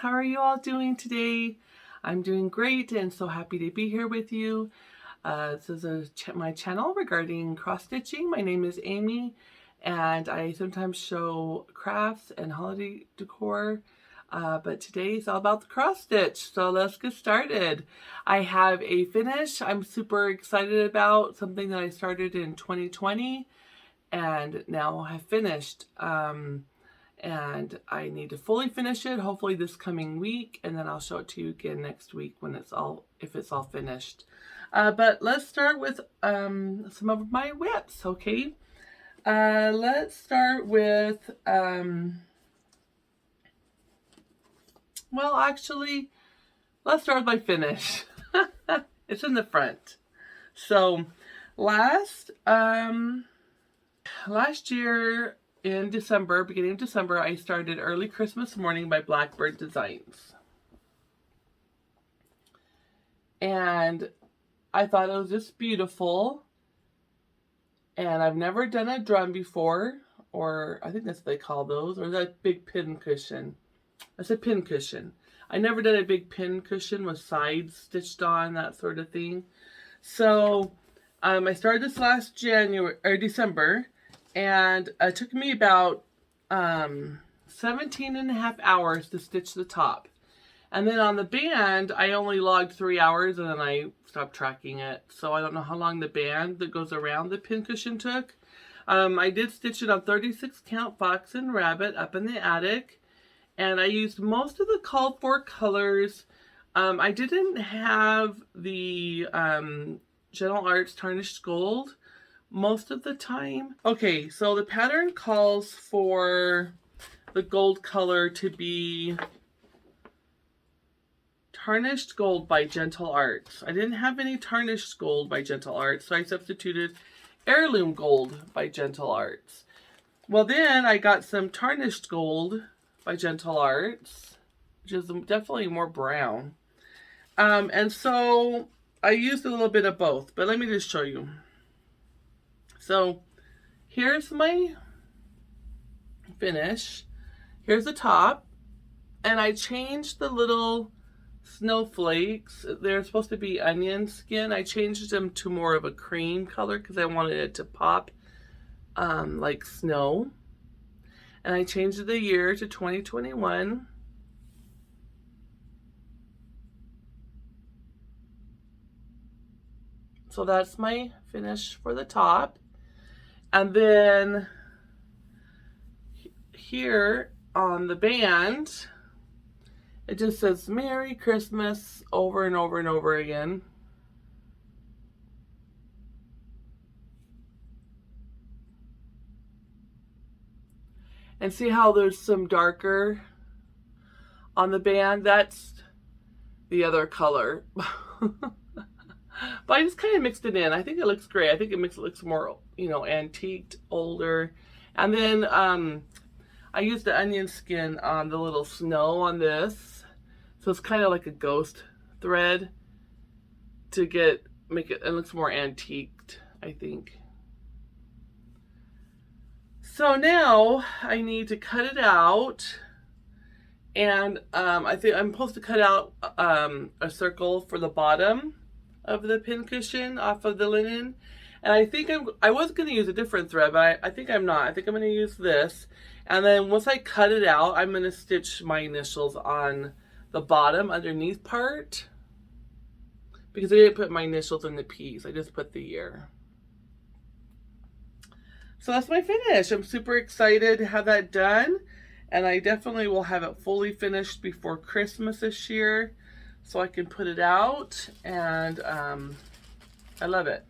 How are you all doing today? I'm doing great and so happy to be here with you. This is my channel regarding cross stitching. My name is Amy and I sometimes show crafts and holiday decor. But today is all about the cross stitch. So let's get started. I have a finish I'm super excited about, something that I started in 2020 and now have finished. And I need to fully finish it, hopefully this coming week, and then I'll show it to you again next week when if it's all finished. But let's start with some of my whips, okay? Let's start with, well, actually, let's start with my finish. It's in the front. So last year, in December, beginning of December, I started Early Christmas Morning by Blackbird Designs. And I thought it was just beautiful. And I've never done a drum before, or I think that's what they call those, or that big pin cushion. That's a pin cushion. I never did a big pin cushion with sides stitched on, that sort of thing. So I started this last December. And it took me about 17 and a half hours to stitch the top. And then on the band, I only logged 3 hours and then I stopped tracking it. So I don't know how long the band that goes around the pincushion took. I did stitch it on 36 count fox and rabbit up in the attic. And I used most of the called for colors. I didn't have the Gentle Arts Tarnished Gold most of the time. Okay, so the pattern calls for the gold color to be Tarnished Gold by Gentle Arts. I didn't have any Tarnished Gold by Gentle Arts, so I substituted Heirloom Gold by Gentle Arts. Well, then I got some Tarnished Gold by Gentle Arts, which is definitely more brown. And so I used a little bit of both, but let me just show you. So here's my finish. Here's the top. And I changed the little snowflakes. They're supposed to be onion skin. I changed them to more of a cream color because I wanted it to pop like snow. And I changed the year to 2021. So that's my finish for the top. And then here on the band, it just says Merry Christmas over and over and over again. And see how there's some darker on the band? That's the other color. But I just kind of mixed it in. I think it looks great. I think it looks more, you know, antiqued, older. And then I used the onion skin on the little snow on this. So it's kind of like a ghost thread to make it looks more antiqued, I think. So now I need to cut it out. And I think I'm supposed to cut out a circle for the bottom of the pin cushion off of the linen. And I think I was going to use a different thread, but I think I'm not. I think I'm going to use this. And then once I cut it out, I'm going to stitch my initials on the bottom underneath part. Because I didn't put my initials in the piece. I just put the year. So that's my finish. I'm super excited to have that done. And I definitely will have it fully finished before Christmas this year, so I can put it out, and I love it.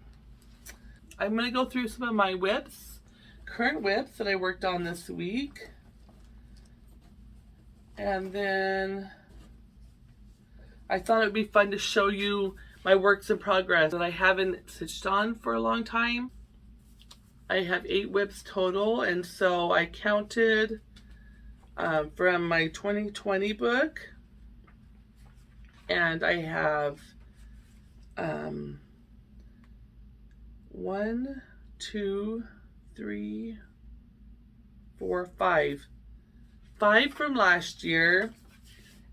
I'm going to go through some of my whips, current whips that I worked on this week. And then I thought it would be fun to show you my works in progress that I haven't stitched on for a long time. I have 8 whips total, and so I counted from my 2020 book. And I have 1, 2, 3, 4, 5. 5 from last year,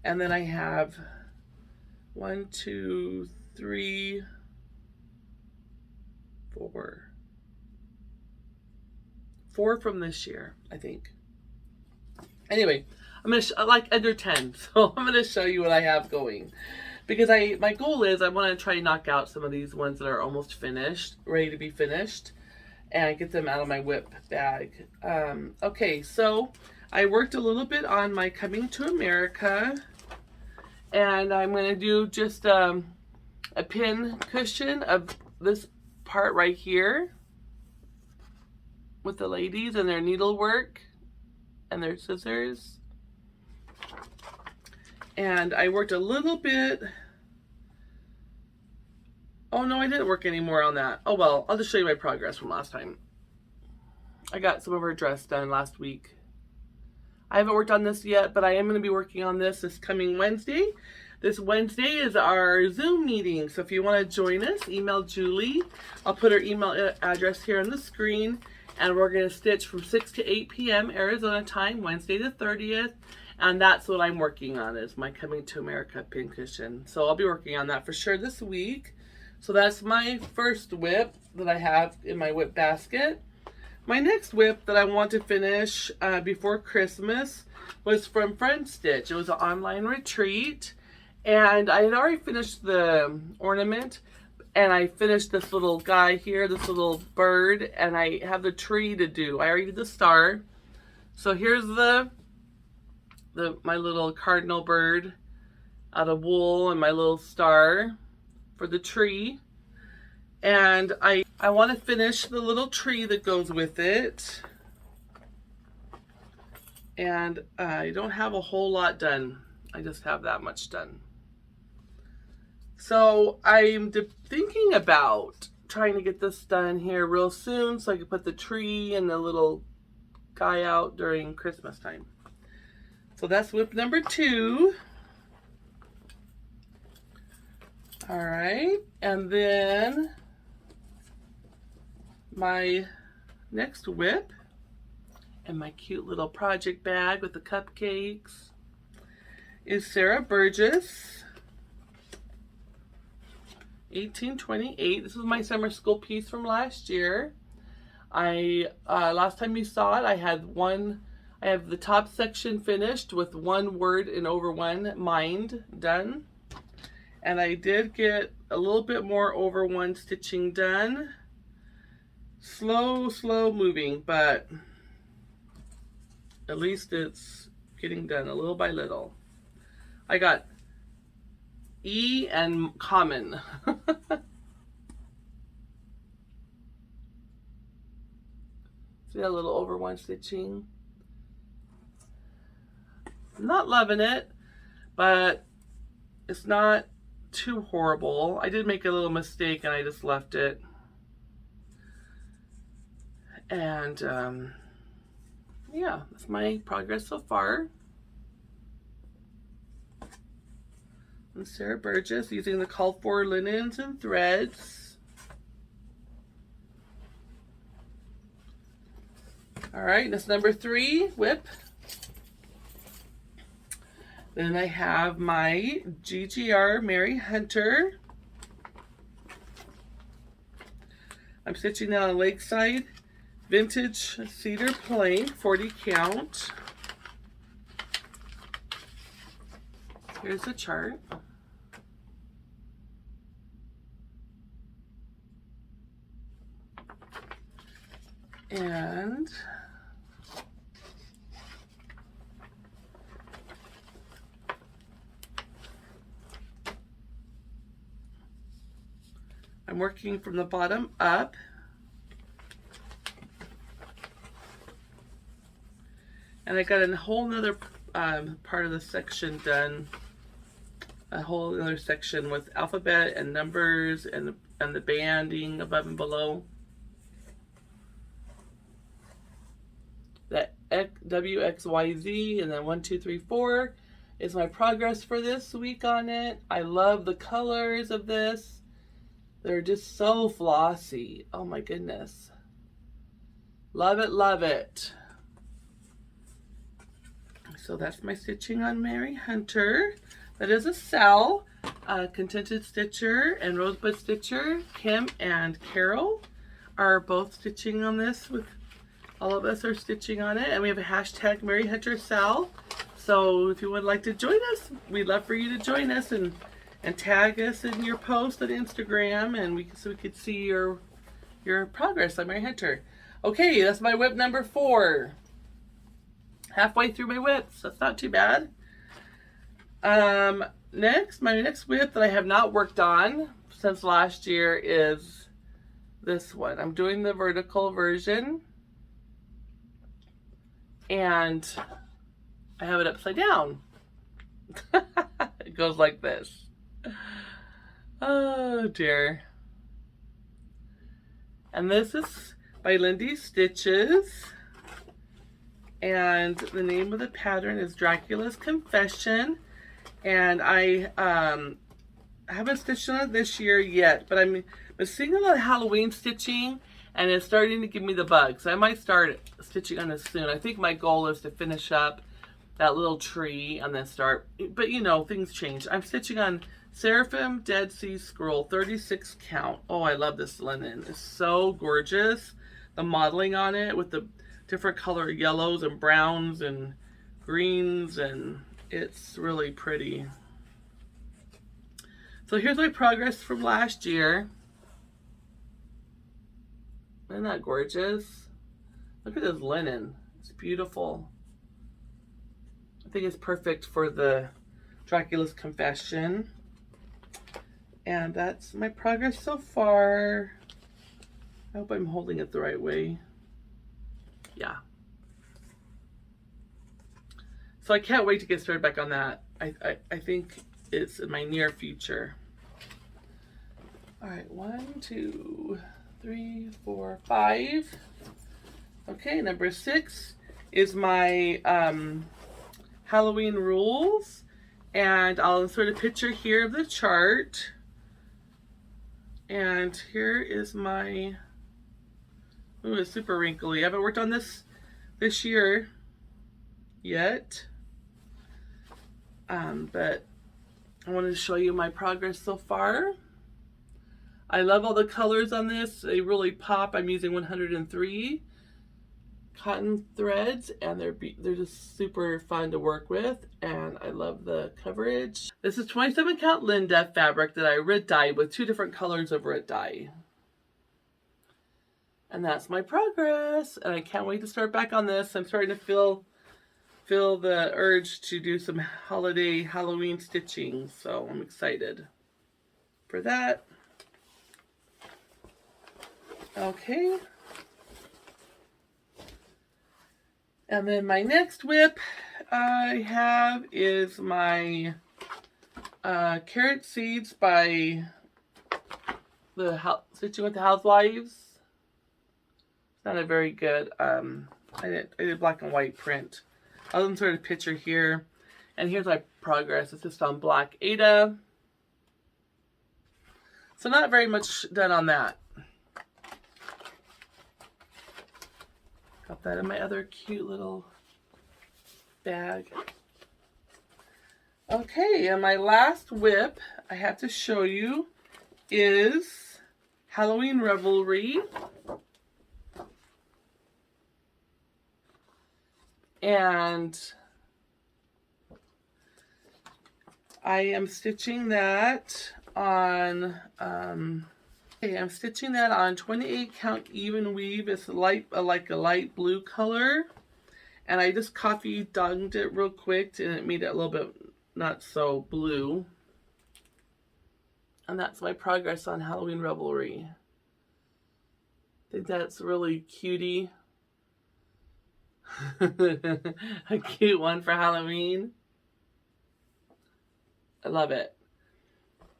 And then I have 1, 2, 3, 4 from this year, I think. Anyway, I'm gonna like under 10, so I'm gonna show you what I have going, because my goal is I want to try to knock out some of these ones that are almost finished, ready to be finished, and get them out of my whip bag. Okay, so I worked a little bit on my Coming to America, and I'm gonna do just a pin cushion of this part right here with the ladies and their needlework and their scissors. And I worked a little bit. Oh no, I didn't work any more on that. Oh well, I'll just show you my progress from last time. I got some of her dress done last week. I haven't worked on this yet, but I am going to be working on this coming Wednesday. This Wednesday is our Zoom meeting, so if you want to join us, email Julie. I'll put her email address here on the screen, and we're going to stitch from 6 to 8 p.m. Arizona time, Wednesday the 30th, and that's what I'm working on, is my Coming to America pincushion. So I'll be working on that for sure this week. So that's my first whip that I have in my whip basket. My next whip that I want to finish before Christmas was from Friend Stitch. It was an online retreat, and I had already finished the ornament, and I finished this little guy here, this little bird, and I have the tree to do. I already did the star. So here's my little cardinal bird out of wool and my little star for the tree. And I want to finish the little tree that goes with it. And I don't have a whole lot done. I just have that much done. So I'm thinking about trying to get this done here real soon so I can put the tree and the little guy out during Christmas time. So that's whip number 2. All right, and then my next whip and my cute little project bag with the cupcakes is Sarah Burgess, 1828. This is my summer school piece from last year. Last time you saw it, I have the top section finished with 1 word and over 1 mind done. And I did get a little bit more over 1 stitching done. Slow moving, but at least it's getting done a little by little. I got E and common. See that little over 1 stitching? I'm not loving it, but it's not too horrible. I did make a little mistake and I just left it. And yeah, that's my progress so far. And Sarah Burgess using the called for linens and threads. All right, that's number 3 whip. Then I have my GGR Mary Hunter. I'm stitching that on Lakeside Vintage Cedar Plain, 40 count. Here's the chart. And I'm working from the bottom up. And I got a whole nother part of the section done. A whole other section with alphabet and numbers and the banding above and below. That W, X, Y, Z, and then 1, 2, 3, 4 is my progress for this week on it. I love the colors of this. They're just so flossy. Oh my goodness. Love it, love it. So that's my stitching on Mary Hunter. That is a Sal, Contented Stitcher and Rosebud Stitcher. Kim and Carol are both stitching on this. With all of us are stitching on it, and we have a hashtag Mary Hunter Sal. So if you would like to join us, we'd love for you to join us and tag us in your post on Instagram, and so we could see your progress on Mary Hunter. Okay, that's my whip number 4. Halfway through my whips. That's not too bad. My next whip that I have not worked on since last year is this one. I'm doing the vertical version, and I have it upside down. It goes like this. Oh dear. And this is by Lindy Stitches. And the name of the pattern is Dracula's Confession. And I haven't stitched on it this year yet, but I'm seeing a lot of Halloween stitching, and it's starting to give me the bug. So I might start stitching on this soon. I think my goal is to finish up that little tree and then start, but you know, things change. I'm stitching on Seraphim Dead Sea Scroll, 36 count. Oh, I love this linen. It's so gorgeous. The modeling on it with the different color yellows and browns and greens, and it's really pretty. So here's my progress from last year. Isn't that gorgeous? Look at this linen. It's beautiful. I think it's perfect for the Dracula's Confession. And that's my progress so far. I hope I'm holding it the right way. Yeah. So I can't wait to get started back on that. I think it's in my near future. All right, 1, 2, 3, 4, 5. Okay, number 6 is my Halloween rules. And I'll insert a picture here of the chart. And here is my, ooh, it's super wrinkly. I haven't worked on this year yet. But I wanted to show you my progress so far. I love all the colors on this. They really pop. I'm using 103 cotton threads, and they're just super fun to work with, and I love the coverage. This is 27 count Linda fabric that I red dyed with 2 different colors of red dye. And that's my progress, and I can't wait to start back on this. I'm starting to feel the urge to do some holiday Halloween stitching, so I'm excited for that. Okay. And then my next whip I have is my Carrot Seeds by the Stitching with the Housewives. It's not a very good, I did black and white print. I'll insert a picture here. And here's my progress. It's just on Black Ada. So not very much done on that. Got that in my other cute little bag. Okay, and my last whip I have to show you is Halloween Revelry. And I am stitching that on I'm stitching that on 28 count even weave. It's like a light blue color, and I just coffee dunged it real quick, and it made it a little bit not so blue. And that's my progress on Halloween Revelry. I think that's really cutie. A cute one for Halloween. I love it.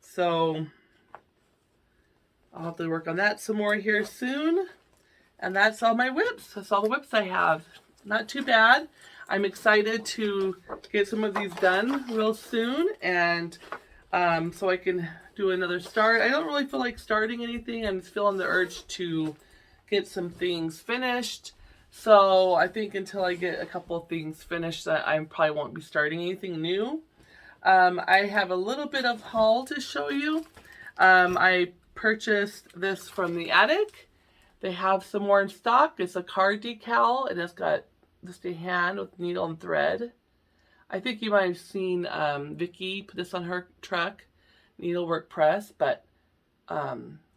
So I'll have to work on that some more here soon. And that's all my whips. That's all the whips I have. Not too bad. I'm excited to get some of these done real soon, and so I can do another start. I don't really feel like starting anything. I'm just feeling the urge to get some things finished. So I think until I get a couple of things finished, that I probably won't be starting anything new. I have a little bit of haul to show you. I purchased this from the attic. They have some more in stock. It's a car decal, and it's got just a hand with needle and thread. I think you might have seen Vicky put this on her truck, needlework press, but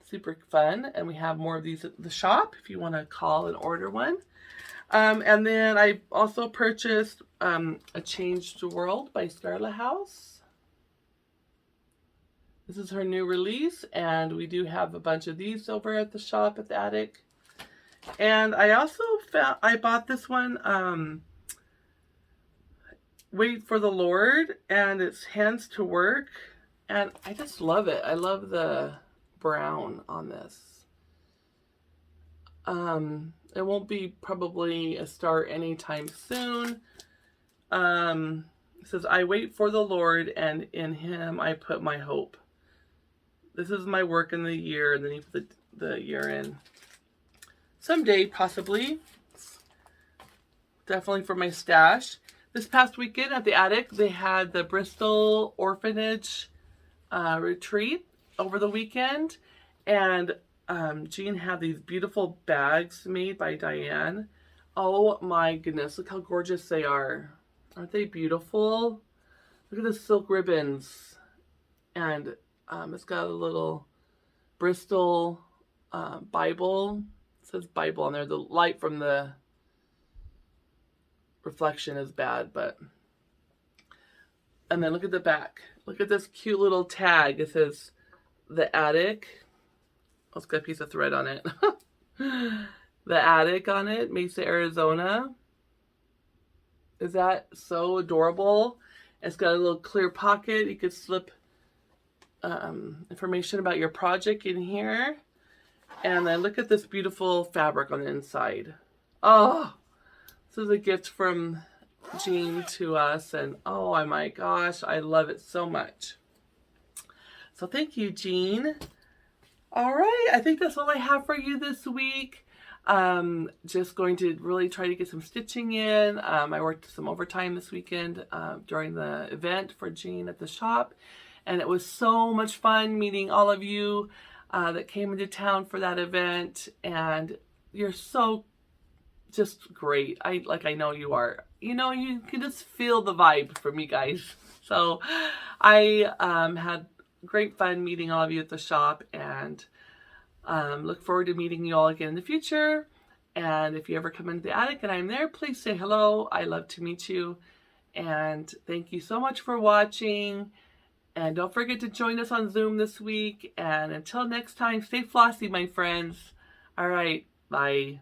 super fun. And we have more of these at the shop if you want to call and order one. And then I also purchased A Changed World by Scarlet House. This is her new release, and we do have a bunch of these over at the shop at the attic. And I also I bought this one, Wait for the Lord, and it's Hands to Work, and I just love it. I love the brown on this. It won't be probably a start anytime soon. It says, I wait for the Lord, and in him I put my hope. This is my work in the year, and then you put the year in. Someday, possibly. Definitely for my stash. This past weekend at the attic, they had the Bristol Orphanage retreat over the weekend. And Jean had these beautiful bags made by Diane. Oh my goodness, look how gorgeous they are. Aren't they beautiful? Look at the silk ribbons. And it's got a little Bristol Bible. It says Bible on there. The light from the reflection is bad, but... And then look at the back. Look at this cute little tag. It says the attic. Oh, it's got a piece of thread on it. The attic on it, Mesa, Arizona. Is that so adorable? It's got a little clear pocket. You could slip information about your project in here. And then look at this beautiful fabric on the inside. Oh, this is a gift from Jean to us. And oh my gosh, I love it so much. So thank you, Jean. All right, I think that's all I have for you this week. Just going to really try to get some stitching in. I worked some overtime this weekend during the event for Jean at the shop. And it was so much fun meeting all of you that came into town for that event. And you're so just great. I know you are. You know, you can just feel the vibe from you guys. So I had great fun meeting all of you at the shop, and look forward to meeting you all again in the future. And if you ever come into the attic and I'm there, please say hello. I love to meet you. And thank you so much for watching. And don't forget to join us on Zoom this week. And until next time, stay flossy, my friends. All right, bye.